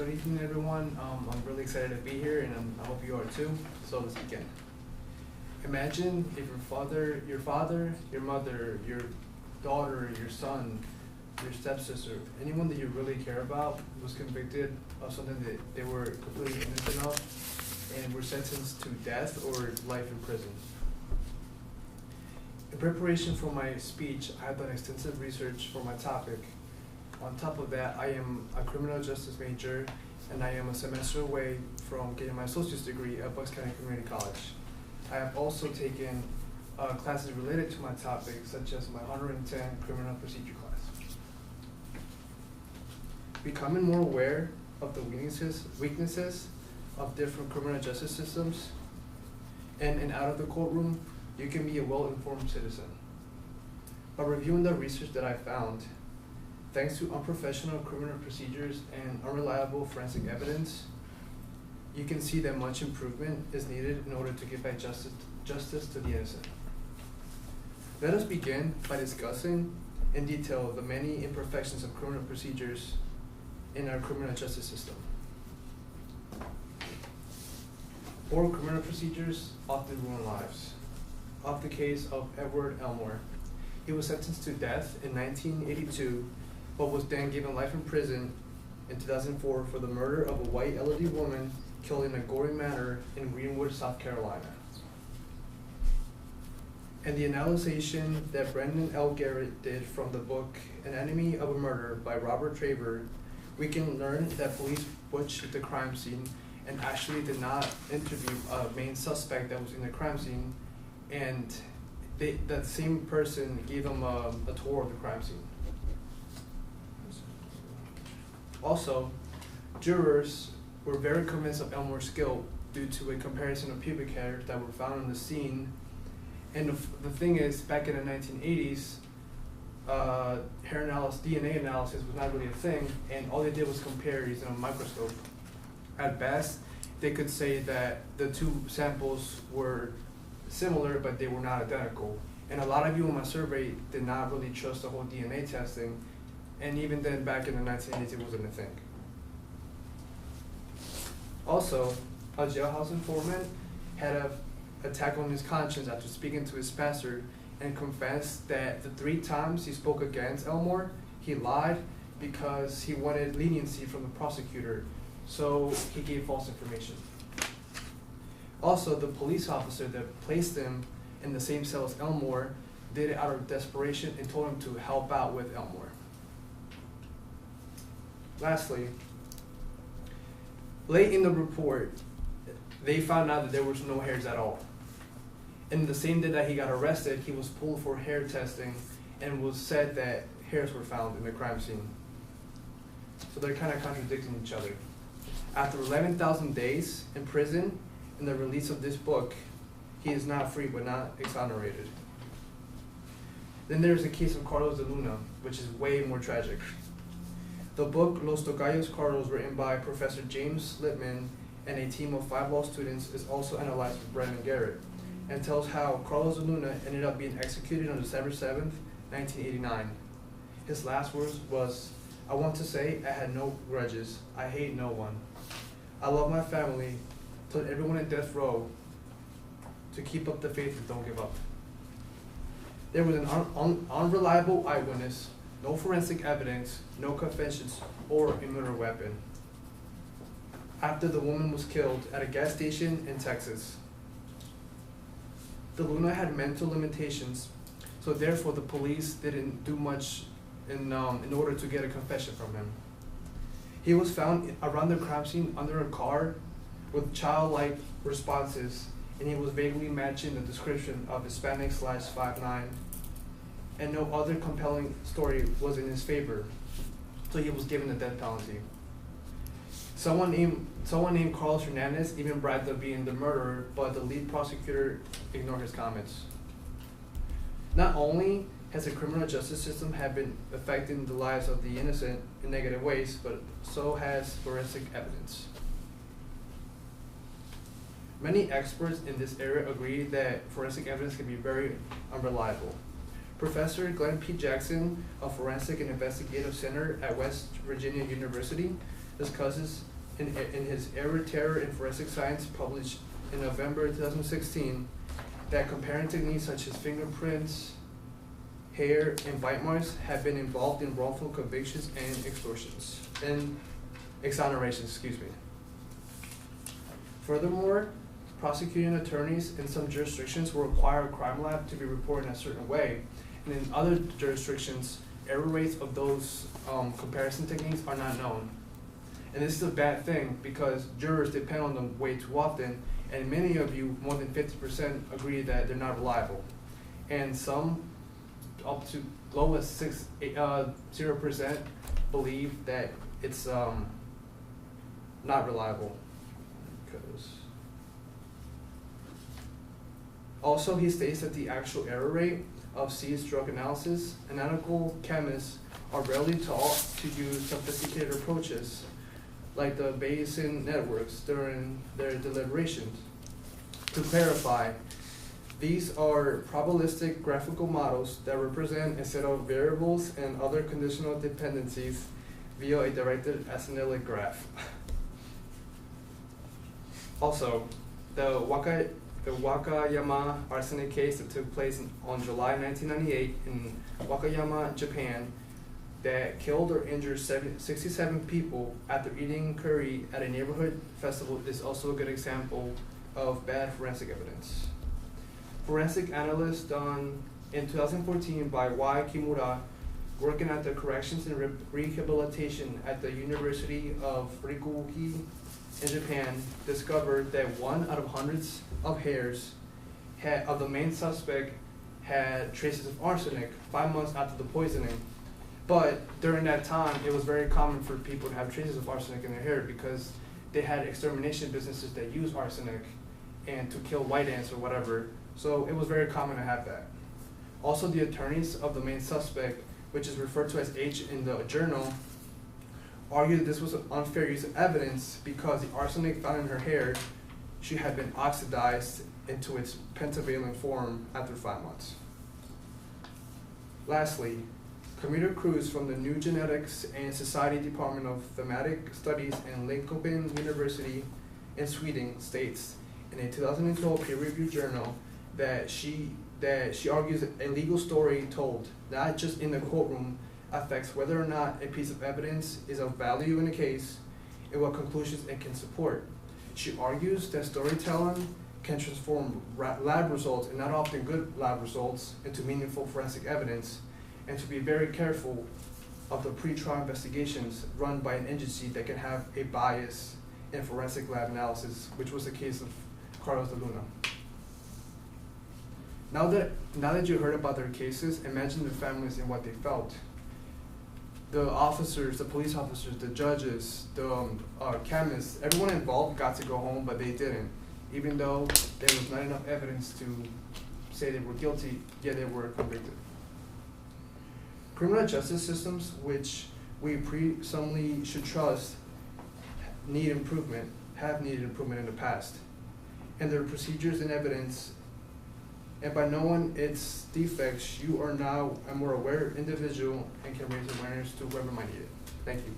Good evening, everyone. I'm really excited to be here, and I hope you are too. So let's begin. Imagine if your father, your mother, your daughter, your son, your stepsister, anyone that you really care about was convicted of something that they were completely innocent of and were sentenced to death or life in prison. In preparation for my speech, I have done extensive research for my topic. On top of that, I am a criminal justice major, and I am a semester away from getting my associate's degree at Bucks County Community College. I have also taken classes related to my topic, such as my 110 criminal procedure class. Becoming more aware of the weaknesses of different criminal justice systems, and out of the courtroom, you can be a well-informed citizen. By reviewing the research that I found, thanks to unprofessional criminal procedures and unreliable forensic evidence, you can see that much improvement is needed in order to give back justice to the innocent. Let us begin by discussing in detail the many imperfections of criminal procedures in our criminal justice system. Poor criminal procedures often ruin lives. Of the case of Edward Elmore, he was sentenced to death in 1982, but was then given life in prison in 2004 for the murder of a white elderly woman killed in a gory manner in Greenwood, South Carolina. And the analysis that Brendan L. Garrett did from the book Anatomy of a Murder by Robert Traver, we can learn that police butchered the crime scene and actually did not interview a main suspect that was in the crime scene, and that same person gave them a tour of the crime scene. Also, jurors were very convinced of Elmore's guilt due to a comparison of pubic hairs that were found on the scene. And the thing is, back in the 1980s, hair analysis, DNA analysis was not really a thing, and all they did was compare using a microscope. At best, they could say that the two samples were similar, but they were not identical. And a lot of you in my survey did not really trust the whole DNA testing, and even then, back in the 1980s, it wasn't a thing. Also, a jailhouse informant had an attack on his conscience after speaking to his pastor and confessed that the 3 times he spoke against Elmore, he lied because he wanted leniency from the prosecutor, so he gave false information. Also, the police officer that placed him in the same cell as Elmore did it out of desperation and told him to help out with Elmore. Lastly, late in the report, they found out that there was no hairs at all. And the same day that he got arrested, he was pulled for hair testing and was said that hairs were found in the crime scene. So they're kind of contradicting each other. After 11,000 days in prison and the release of this book, he is not free but not exonerated. Then there's the case of Carlos de Luna, which is way more tragic. The book Los Tocayos Carlos, written by Professor James Littman and a team of 5 law students, is also analyzed by Brendan Garrett and tells how Carlos de Luna ended up being executed on December 7th, 1989. His last words was, "I want to say I had no grudges. I hate no one. I love my family. Told everyone in death row to keep up the faith and don't give up." There was an unreliable eyewitness, no forensic evidence, no confessions, or a murder weapon after the woman was killed at a gas station in Texas. De Luna had mental limitations, so therefore the police didn't do much in order to get a confession from him. He was found around the crime scene under a car with childlike responses, and he was vaguely matching the description of Hispanic/5'9", and no other compelling story was in his favor, so he was given the death penalty. Someone named Carlos Hernandez even bragged of being the murderer, but the lead prosecutor ignored his comments. Not only has the criminal justice system have been affecting the lives of the innocent in negative ways, but so has forensic evidence. Many experts in this area agree that forensic evidence can be very unreliable. Professor Glenn P. Jackson of Forensic and Investigative Center at West Virginia University discusses in his Error, Terror, in Forensic Science, published in November 2016, that comparing techniques such as fingerprints, hair, and bite marks have been involved in wrongful convictions and extortions, and exonerations, excuse me. Furthermore, prosecuting attorneys in some jurisdictions will require a crime lab to be reported in a certain way, and in other jurisdictions, error rates of those comparison techniques are not known. And this is a bad thing because jurors depend on them way too often, and many of you, more than 50%, agree that they're not reliable. And some, up to low as 0%, believe that it's not reliable. Also, he states that the actual error rate of C's drug analysis, analytical chemists are rarely taught to use sophisticated approaches like the Bayesian networks during their deliberations. To clarify, these are probabilistic graphical models that represent a set of variables and other conditional dependencies via a directed acyclic graph. Also, the Wakayama arsenic case that took place on July 1998 in Wakayama, Japan, that killed or injured 67 people after eating curry at a neighborhood festival is also a good example of bad forensic evidence. Forensic analyst done in 2014 by Y. Kimura, working at the Corrections and Rehabilitation at the University of Rikuki in Japan, discovered that 1 out of hundreds of hairs of the main suspect had traces of arsenic 5 months after the poisoning. But during that time, it was very common for people to have traces of arsenic in their hair because they had extermination businesses that use arsenic and to kill white ants or whatever. So it was very common to have that. Also, the attorneys of the main suspect, which is referred to as H in the journal, argued that this was an unfair use of evidence because the arsenic found in her hair should have been oxidized into its pentavalent form after 5 months. Lastly, Camila Cruz from the New Genetics and Society Department of Thematic Studies in Linköping University in Sweden states in a 2012 peer-reviewed journal that she argues a legal story told, not just in the courtroom, affects whether or not a piece of evidence is of value in a case and what conclusions it can support. She argues that storytelling can transform lab results, and not often good lab results, into meaningful forensic evidence, and to be very careful of the pre-trial investigations run by an agency that can have a bias in forensic lab analysis, which was the case of Carlos de Luna. Now that you heard about their cases, imagine the families and what they felt. The officers, the police officers, the judges, the chemists, everyone involved got to go home, but they didn't. Even though there was not enough evidence to say they were guilty, yet they were convicted. Criminal justice systems, which we presumably should trust, have needed improvement in the past. And their procedures and evidence, and by knowing its defects, you are now a more aware individual and can raise awareness to whoever might need it. Thank you.